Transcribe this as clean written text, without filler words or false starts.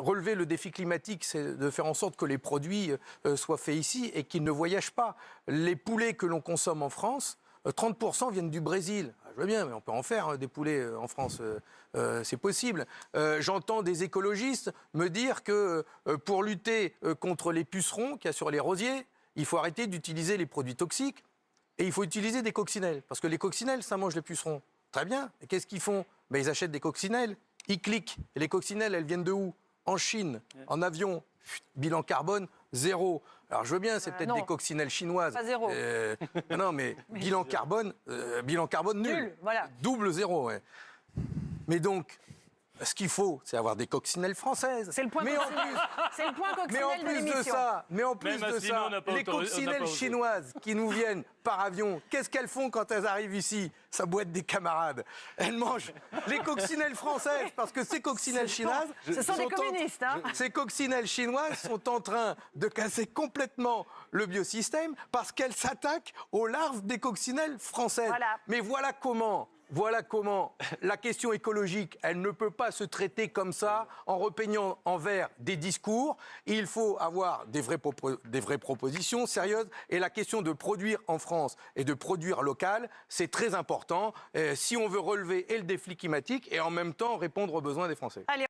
relever le défi climatique, c'est de faire en sorte que les produits soient faits ici et qu'ils ne voyagent pas. Les poulets que l'on consomme en France, 30% viennent du Brésil. Je veux bien, mais on peut en faire des poulets en France, c'est possible. J'entends des écologistes me dire que pour lutter contre les pucerons qu'il y a sur les rosiers, il faut arrêter d'utiliser les produits toxiques et il faut utiliser des coccinelles. Parce que les coccinelles, ça mange les pucerons. Très bien. Et qu'est-ce qu'ils font? Ils achètent des coccinelles, ils cliquent. Et les coccinelles, elles viennent de où? En Chine, en avion. Bilan carbone, 0. Alors je veux bien, c'est peut-être des coccinelles chinoises. Pas 0. Non, mais bilan carbone nul. Voilà. Double 0, ouais. Mais donc, ce qu'il faut, c'est avoir des coccinelles françaises. C'est le point coccinelle. C'est le point coccinelle de l'émission. Mais en plus de ça, les coccinelles chinoises qui nous viennent par avion, qu'est-ce qu'elles font quand elles arrivent ici? Ça doit être des camarades. Elles mangent les coccinelles françaises parce que ces coccinelles chinoises... Ce sont des communistes, hein. Ces coccinelles chinoises sont en train de casser complètement le biosystème parce qu'elles s'attaquent aux larves des coccinelles françaises. Voilà. Mais voilà comment la question écologique, elle ne peut pas se traiter comme ça, en repeignant en vert des discours. Il faut avoir des vraies propositions sérieuses. Et la question de produire en France et de produire local, c'est très important si on veut relever et le défi climatique et en même temps répondre aux besoins des Français. Allez.